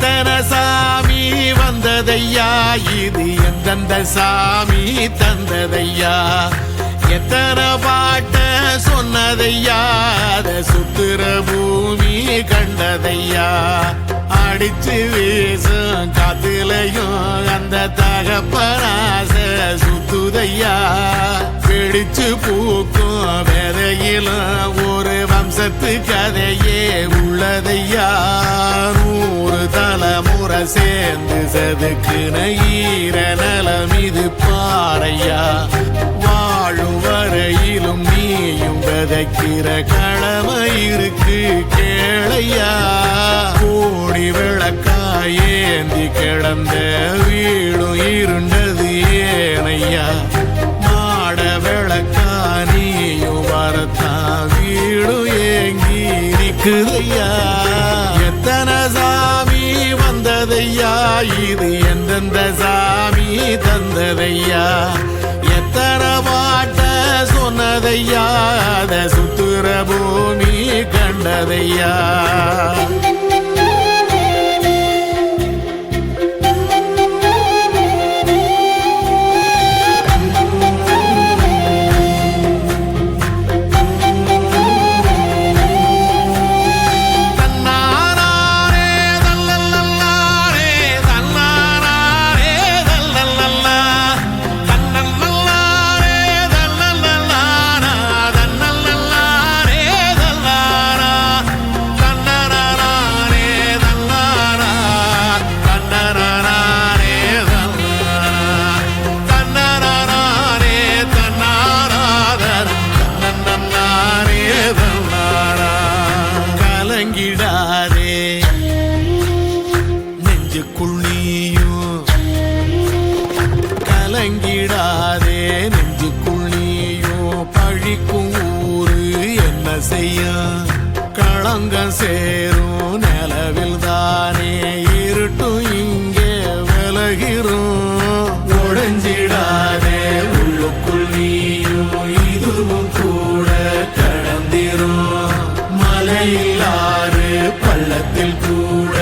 எத்தனை சாமி வந்ததையா, இது எந்தெந்த சாமி தந்ததையா, எத்தனை பாட்ட சொன்னதையா, அத சுத்துற பூமி கண்டதையா, அடிச்சு வீசும் காத்துலையும் அந்த தகப்பனாச சுத்துதையா, பிடிச்சு பூக்கும் வேதையிலும் ஒரு வம்சத்து கதையே உள்ளதையா, 100 தலைமுறை சேர்ந்து செதுக்குன ஈர நலம் இது பாறையா, வாழும் வரையிலும் நீயும் விதைக்கிற கடமை இருக்கு கேளையா, கோடி விளக்காயேந்தி கிடந்த வீடும் இருண்டது ஏனையா, மாட விளக்கா நீயும் வரத்தா வீடும் ஏங்கி நிக்குதையா, எத்தனை சாமி வந்ததையா, இது எந்தெந்த சாமி தந்ததையா, எத்தனை பாட்ட சொன்னதையா, அத சுத்துற பூமி கண்டதையா. கலங்கிடாதே நெஞ்சுக்குள் நீயும், கலங்கிடாதே நெஞ்சுக்குள் நீயும், பழிக்கும் ஊரு என்ன செய்ய, களங்கம் சேரும் நிலவில் தானே இருட்டும் இங்கே விலகிறோம், உடைஞ்சிடாதே உள்ளுக்குள் நீயும், இதுவும் கூட கடந்திரும், மலையிலாறு பள்ளத்தில் கூட